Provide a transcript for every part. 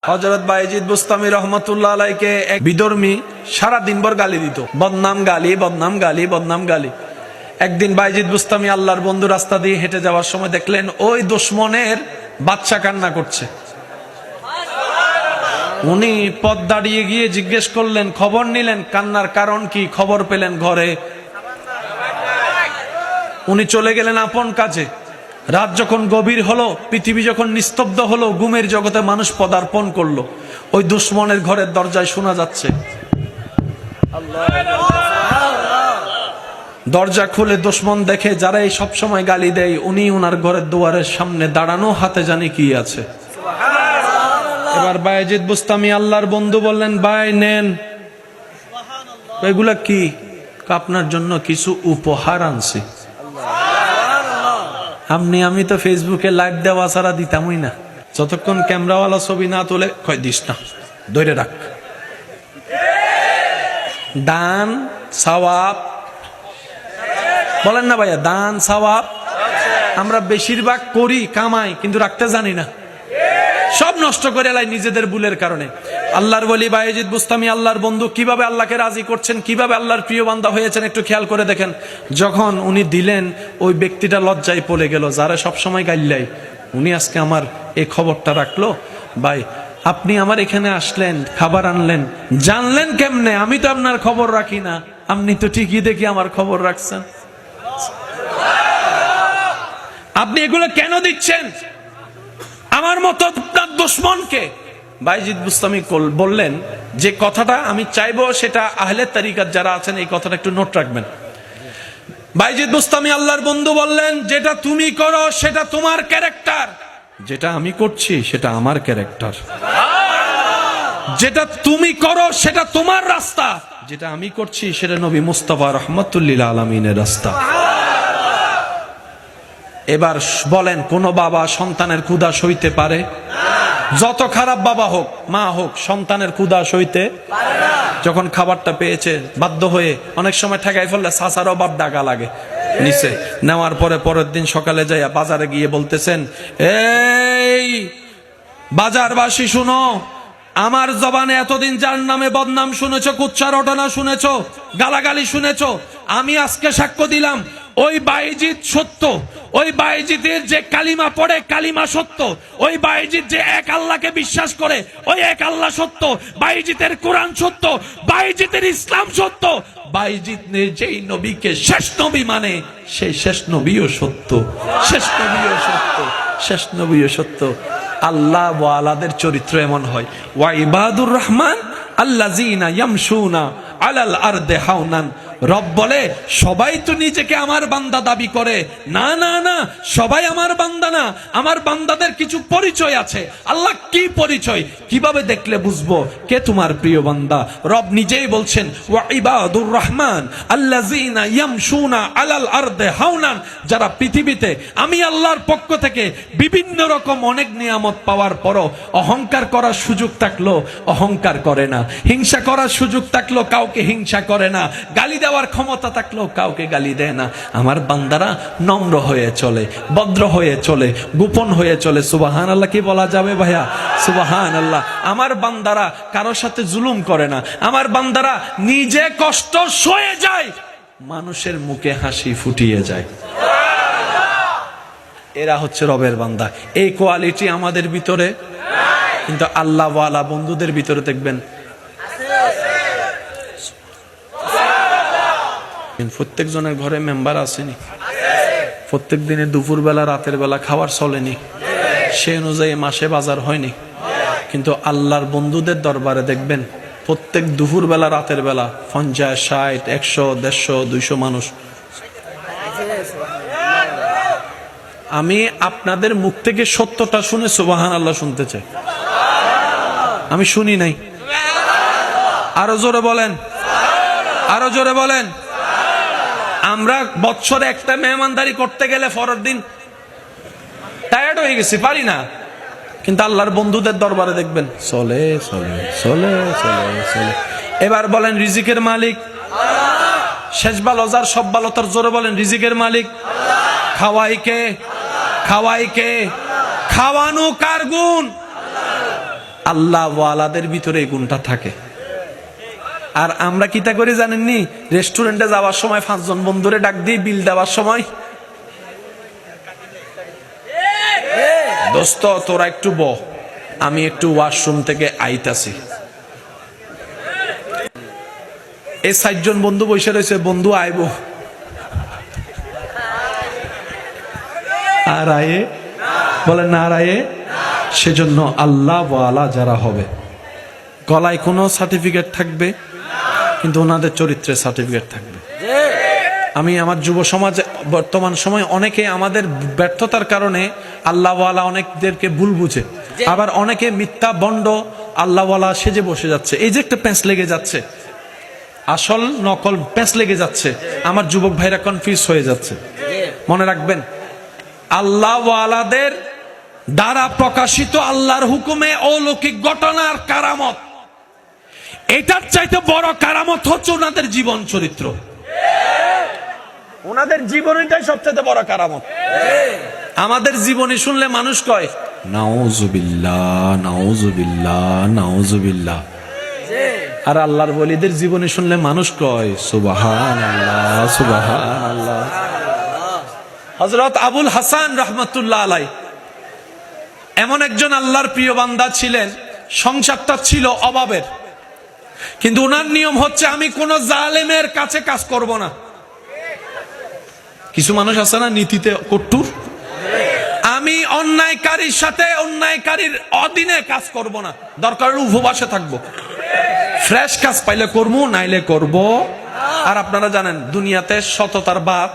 হযরত বায়েজিদ বুস্তামি রহমাতুল্লাহ আলাইকে এক বিধর্মী সারা দিনভর গালি দিত, বদনাম গালি, বদনাম গালি, বদনাম গালি। একদিন বায়েজিদ বুস্তামি আল্লাহর বন্ধু রাস্তা দিয়ে হেঁটে যাওয়ার সময় দেখলেন ওই দুশমনের বাচ্চা কান্না করছে। উনি পথ দাঁড়িয়ে গিয়ে জিজ্ঞেস করলেন, খবর নিলেন কান্নার কারণ কি? খবর পেলেন ঘরে। উনি চলে গেলেন আপন কাজে। রাত যখন গভীর হলো, পৃথিবী যখন নিস্তব্ধ হলো, ঘুমের জগতে মানুষ পদার্পণ করলো, ওই দুশমনের ঘরের দরজায় শোনা যাচ্ছে। দরজা খুলে দুশমন দেখে যারা এই সব সময় গালি দেয়, উনি উনার ঘরের দুয়ারের সামনে দাঁড়ানো, হাতে জানি কি আছে। এবার বায়েজিদ বুস্তামি আল্লাহর বন্ধু বললেন, ভাই নেন, এগুলা কি? আপনার জন্য কিছু উপহার আনছি। আমি তো ফেসবুকে লাইভ দেওয়া ছাড়া দিতামই না, যতক্ষণ ক্যামেরাওয়ালা ছবি না তোলে কয় দিস না, ধরে রাখ। দান সওয়াব বলেন না ভাইয়া, দান সওয়াব আমরা বেশিরভাগ করি, কামাই, কিন্তু রাখতে জানি না, সব নষ্ট করে এলাই নিজেদের ভুলের কারণে। আল্লাহর ওলি বায়েজিদ বুস্তামি আল্লাহর বন্ধু কিভাবে আল্লাহকে রাজি করছেন, কিভাবে আল্লাহর প্রিয় বান্দা হয়েছেন, একটু খেয়াল করে দেখেন। যখন উনি দিলেন, ওই ব্যক্তিটা লজ্জায় পড়ে গেল, যারা সবসময় গাইল্লাই। উনি আজকে আমার এই খবরটা রাখলো। ভাই আপনি আমার এখানে আসলেন, খাবার আনলেন, জানলেন কেমনে? আমি তো আপনার খবর রাখি না, আপনি তো ঠিকই দেখি আমার খবর রাখছেন। আপনি এগুলো কেন দিচ্ছেন আমার মতো আপনার দুশমনকে? বায়েজিদ বুস্তামি বললেন যে কথাটা আমি চাইবো, সেটা আহলে তরিকত যারা আছেন এই কথাটা একটু নোট রাখবেন। বায়েজিদ বুস্তামি আল্লাহর বন্ধু বললেন, যেটা তুমি করো সেটা তোমার ক্যারেক্টার, যেটা আমি করছি সেটা আমার ক্যারেক্টার। যেটা তুমি করো সেটা তোমার রাস্তা, যেটা আমি করছি সেটা নবী মুস্তাফা রহমাতুল্লিল আলামিনের রাস্তা। এবার বলেন, কোন বাবা সন্তানের ক্ষুধা সইতে পারে? যত খারাপ বাবা হোক, মা হোক, সন্তানের ক্ষুধা সইতে পারে না। যখন খাবারটা পেয়েছে বাধ্য হয়ে, অনেক সময় ঠেকাই ফেললে সাসারও বাপ ডাকা লাগে নিচে। নেওয়ার পরে পরের দিন সকালে যাইয়া বাজারে গিয়ে বলতেছেন, এই বাজারবাসী শুনো, আমার জবানে এতদিন যার নামে বদনাম শুনেছো, কুচ্চা রটনা শুনেছো, গালাগালি শুনেছো, আমি আজকে সাক্ষ্য দিলাম ওই বায়েজিদ সত্য, ওই বায়েজিদের যে কালিমা পড়ে কালিমা সত্য, ওই বায়েজিদ যে এক আল্লাহকে বিশ্বাস করে ওই এক আল্লাহ সত্য, বায়েজিদের কোরআন সত্য, বায়েজিদের ইসলাম সত্য, বায়েজিদ যেই নবীকে শেষ নবী মানে সেই শেষ নবীও সত্য, শেষ নবীও সত্য, শেষ নবীও সত্য। আল্লাহ ওয়ালাদের চরিত্র এমন হয়, ওয়া ইবাদুর রহমান আল্লাযিনা ইয়ামশুনা আলাল আরদি হাওনান। রব বলে সবাই তো নিজেকে আমার বান্দা দাবি করে, না না না, সবাই আমার বান্দা না, আমার বান্দাদের কিছু পরিচয় আছে। আল্লাহ কি পরিচয়? কিভাবে দেখলে বুঝবো কে তোমার প্রিয় বান্দা? রব নিজেই বলছেন, ওয়া ইবাদুর রহমান আল্লাযিনা ইয়ামশুনা আলাল আরদি হাওনান। যারা পৃথিবীতে আমি আল্লাহর পক্ষ থেকে বিভিন্ন রকম অনেক নিয়ামত পাওয়ার পরও অহংকার করার সুযোগ থাকলো অহংকার করে না, হিংসা করার সুযোগ থাকলো কাউকে হিংসা করে না, গালি দেওয়ার ক্ষমতা থাকলেও কাউকে গালি দেয় না। আমার বান্দারা নম্র হয়ে চলে, ভদ্র হয়ে চলে, গোপন হয়ে চলে। সুবহানাল্লাহ কি বলা যাবে ভাইয়া? সুবহানাল্লাহ। আমার বান্দারা কারোর সাথে জুলুম করে না, আমার বান্দারা নিজে কষ্ট সয়ে যায়, মানুষের মুখে হাসি ফুটিয়ে যায়। এরা হচ্ছে রবের বান্দা। এই কোয়ালিটি আমাদের ভিতরে, কিন্তু আল্লাহ ওয়ালা বন্ধুদের ভিতরে দেখবেন প্রত্যেক জনের ঘরে মেম্বার আসেনি, প্রত্যেক দিনে দুপুর বেলা রাতের বেলা খাবার চলেনি, সে অনুযায়ী মাসে বাজার হয়নি। কিন্তু আল্লাহর বন্ধুদের দরবারে দেখবেন প্রত্যেক দুপুর বেলা রাতের বেলা 50, 60, 100, 150, 200 মানুষ। আমি আপনাদের মুখ থেকে সত্যটা শুনে সুবহানাল্লাহ শুনতে চাই। আমি শুনি নাই। আরো জোরে বলেন, আরো জোরে বলেন। আমরা বছরে একটা মেহমানদারি করতে গেলে পরের দিন টায়ার্ড হয়ে গেছি, পারি না। কিন্তু আল্লাহর বন্ধুদের দরবারে দেখবেন চলে চলে চলে চলে চলে। এবার বলেন, রিজিকের মালিক শেষ ভালো যার, সব ভালো তার। জোরে বলেন, রিজিকের মালিক। খাওয়াই কে? খাওয়াই কে? খাওয়ানো কার গুণ? আল্লাহ ওয়ালাদের ভিতরে এই গুণটা থাকে। আর আমরা কিতা করে জানেননি, রেস্টুরেন্টে যাওয়ার সময় 5 জন বন্ধুরে ডাক দিই, বিল দেওয়ার সময়, দোস্ত তোরা একটু বহ, আমি একটু ওয়াশরুম থেকে আইতাছি। এই 60 জন বন্ধু বসে রয়েছে, বন্ধু আইব আর আয়ে বলে না আয়ে। সেজন্য আল্লাহ ওয়ালা যারা হবে, গলায় কোনো সার্টিফিকেট থাকবে কিন্তু ওনাদের চরিত্রের সার্টিফিকেট থাকবে। আমি আমার যুব সমাজে বর্তমান সময় অনেকে আমাদের ব্যর্থতার কারণে আল্লাহওয়ালা অনেকদেরকে ভুল বুঝে, আবার অনেকে মিথ্যা বন্ড আল্লাহওয়ালা সেজে বসে যাচ্ছে। এই যে একটা প্যাঁচ লেগে যাচ্ছে, আসল নকল প্যাঁচ লেগে যাচ্ছে, আমার যুবক ভাইরা কনফিউজ হয়ে যাচ্ছে। মনে রাখবেন, আল্লাহওয়ালাদের দ্বারা প্রকাশিত আল্লাহর হুকুমে অলৌকিক ঘটনার কারামত, এটার চাইতে বড় কারামত হচ্ছে ওনাদের জীবন চরিত্র। ওনাদের জীবনীটাই সবচেয়ে বড় কারামত। আমাদের জীবনী শুনলে মানুষ কয় নাউজুবিল্লাহ নাউজুবিল্লাহ নাউজুবিল্লাহ, আর আল্লাহর ওলিদের জীবনী শুনলে মানুষ কয় সুবহানাল্লাহ সুবহানাল্লাহ। হযরত আবুল হাসান রাহমাতুল্লাহ আলাইহি এমন একজন আল্লাহর প্রিয় বান্দা ছিলেন, সংসারটা ছিল অভাবের, কিন্তু ওনার নিয়ম হচ্ছে আমি কোন জালেমের কাছে কাজ করব না। কিছু মানুষ আছে না নীতিতে কট্টুর, আমি অন্যায়কারীর সাথে অন্যায়কারীর অধীনে কাজ করব না, দরকার হলে উপবাসে থাকবো, ফ্রেশ কাজ পাইলে করবো নাইলে করব। আর আপনারা জানেন দুনিয়াতে সততার বাদ।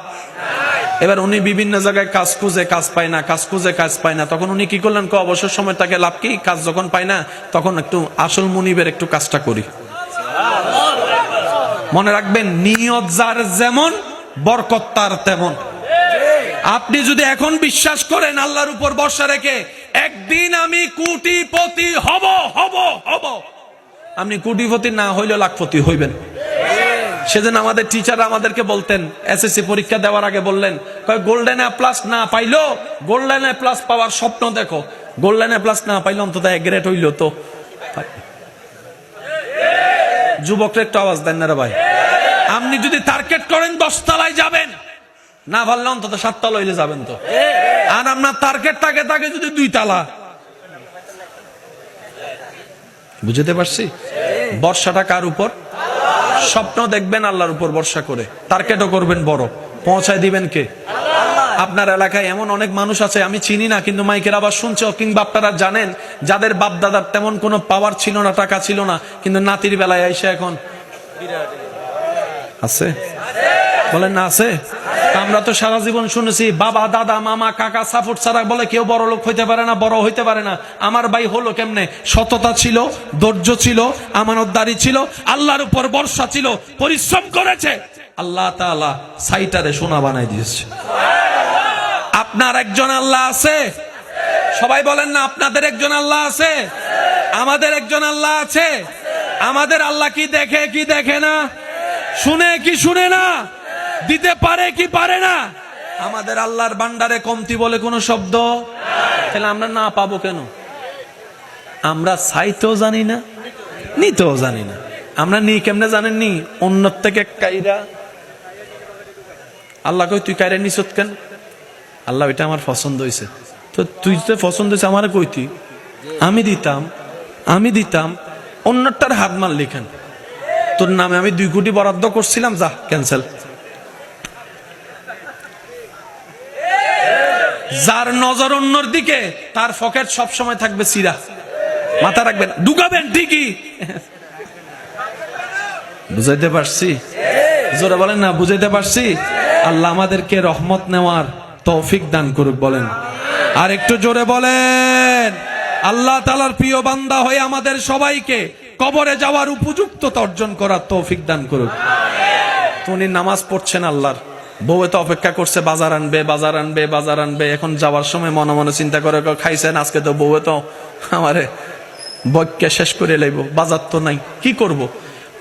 এবার উনি বিভিন্ন জায়গায় কাজ খুঁজে কাজ পায় না, কাজ খুঁজে কাজ পায় না, তখন উনি কি করলেন, অবসর সময় তাকে লাভ কি, কাজ যখন পায় না তখন একটু আসল মুনিবের একটু কাজটা করি। মনে রাখবেন, নিয়ত যার যেমন বরকত তার তেমন। আপনি যদি এখন বিশ্বাস করেন আল্লাহর উপর ভরসা রেখে একদিন আমি কোটিপতি হব হব হব, আপনি কোটিপতি না হইলেও লাখপতি হইবেন। সেদিন আমাদের টিচার আমাদেরকে বলতেন, এসএসসি পরীক্ষা দেওয়ার আগে বললেন, গোল্ডেন এ প্লাস না পাইলো গোল্ডেন এ প্লাস পাওয়ার স্বপ্ন দেখো, গোল্ডেন এ প্লাস না পাইলো অন্তত এক গ্রেড হইলো তো। যুবকরা একটু আওয়াজ দেন না রে ভাই। আপনি যদি টার্গেট করেন 10 তলায় যাবেন, না পারলে অন্তত 7 তলা হইলে যাবেন তো। আর আপনার টার্গেট থাকে যদি 2 তলা, বুঝতে পারছি? বর্ষাটা কার উপর? স্বপ্ন দেখবেন আল্লাহর উপর ভরসা করে, টার্গেটও করবেন বড়, পৌঁছায় দিবেন কে? আপনার এলাকায় এমন অনেক মানুষ আছে আমি চিনি না, কিন্তু মাইকের আবার শুনছে, কিংবা আপনারা জানেন যাদের বাপ দাদার তেমন কোনো পাওয়ার ছিল না, টাকা ছিল না, কিন্তু নাতির বেলায় আইসা এখন আছে। বলেন না আছে? আমরা তো সারা জীবন শুনেছি বাবা দাদা মামা কাকা সাপোর্ট ছাড়া বলে কেউ বড় লোক হইতে পারে না, বড় হইতে পারে না। আমার ভাই হলো কেমনে? সততা ছিল, ধৈর্য ছিল, আমানতদারি ছিল, আল্লাহর উপর ভরসা ছিল, পরিশ্রম করেছে, আল্লাহ তাআলা সাইটারে সোনা বানাই দিয়েছে। আপনার একজন আল্লাহ আছে, সবাই বলেন না আপনাদের একজন আল্লাহ আছে, আমাদের একজন আল্লাহ আছে। আমাদের আল্লাহ কি দেখে কি দেখে না, শুনে কি শুনে না, দিতে পারে কি পারে না? আমাদের আল্লাহর ভান্ডারে কমতি বলে কোনো শব্দ, তাহলে আমরা না পাবো কেন? আমরা চাইতেও জানি না, নিতেও জানি না। আমরা নি কেমনে জানেননি? অন্যর থেকে কাইরা। আল্লাহ কই তুই কাইরা নিছত কেন? আল্লাহ এটা আমার পছন্দ হয়েছে, তো তুই তো পছন্দ হয়েছে আমার কইতি, আমি দিতাম অন্যটার হাত মার লিখেন, তোর নামে আমি 2 কোটি বরাদ্দ করছিলাম, যা ক্যান্সেল। যার নজর অন্যর দিকে তার পকেট সব সময় থাকবে চিরা, মাথা রাখবেন, ঢুকাবেন ঠিকই। বুঝাইতে পারছি? জোরে বলেন না, বুঝাইতে পারছি? আল্লাহ আমাদেরকে রহমত নেওয়ার তৌফিক দান করুক, বলেন আর একটু জোরে বলেন। আল্লাহ তাআলার প্রিয় বান্দা হয়ে আমাদের সবাইকে কবরে যাওয়ার উপযুক্ততা অর্জন করার তৌফিক দান করুক। উনি নামাজ পড়ছেন আল্লাহর, বউয়ে তো অপেক্ষা করছে বাজার আনবে বাজার আনবে বাজার আনবে। এখন যাওয়ার সময় মনে মনে চিন্তা করে খাইছেন আজকে তো বউয়ে তো আমারে বক্যা শেষ করে লাইব, বাজার তো নাই, কি করব?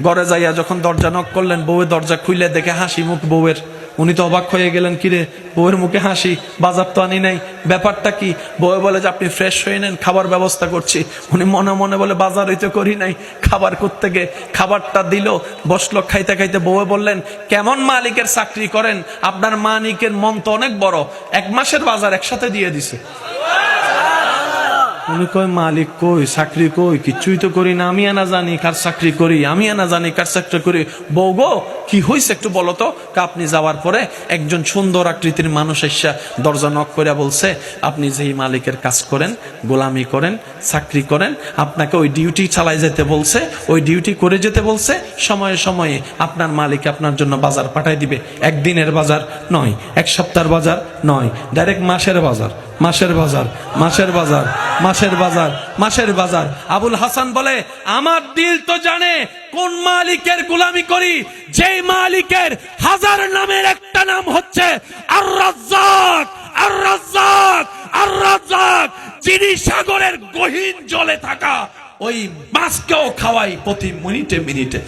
ঘরে যাইয়া যখন দরজা নক করলেন, বউয়ে দরজা খুলে দেখে হাসি মুখ বউয়ের, উনি তো অবাক হয়ে গেলেন, কিরে বউয়ের মুখে হাসি, বাজার তো আনি নাই, ব্যাপারটা কি? বউ বলে যে আপনি ফ্রেশ হয়ে নেন, খাবার ব্যবস্থা করছি। উনি মনে মনে বলে বাজার হইতে করি নাই, খাবার করতে গে খাবারটা দিল, বসলো খাইতে খাইতে। বউ বললেন, কেমন মালিকের চাকরি করেন, আপনার মালিকের মন তো অনেক বড়, 1 মাসের বাজার একসাথে দিয়ে দিছে। উনি কয়, মালিক কই, চাকরি কই, কিছুই তো করি না, আমি এনা জানি কার চাকরি করি, আমি এনা জানি কার চাকরি করি। বউ গো কি হয়েছে একটু বলো তো। আপনি যাওয়ার পরে একজন সুন্দর আকৃতির মানুষ এসে দরজা নক করে বলছে, আপনি যেই মালিকের কাজ করেন, গোলামি করেন, চাকরি করেন, আপনাকে ওই ডিউটি চালাই যেতে বলছে, ওই ডিউটি করে যেতে বলছে। সময়ে সময়ে আপনার মালিক আপনার জন্য বাজার পাঠাই দিবে। 1 দিনের বাজার নয়, 1 সপ্তাহের বাজার নয়, ডাইরেক্ট মাসের বাজার, মাসের বাজার, মাসের বাজার, মাসের বাজার, মাসের বাজার। আবুল হাসান বলে, আমার দিল তো জানে কোন মালিকের গোলামি করি, যেই মালিকের 1000 নামের একটা নাম হচ্ছে আর রাজ্জাক, আর রাজ্জাক, আর রাজ্জাক, যিনি সাগরের গহীন জলে থাকা ওই মাছকেও খাওয়াই প্রতি মিনিটে মিনিটে।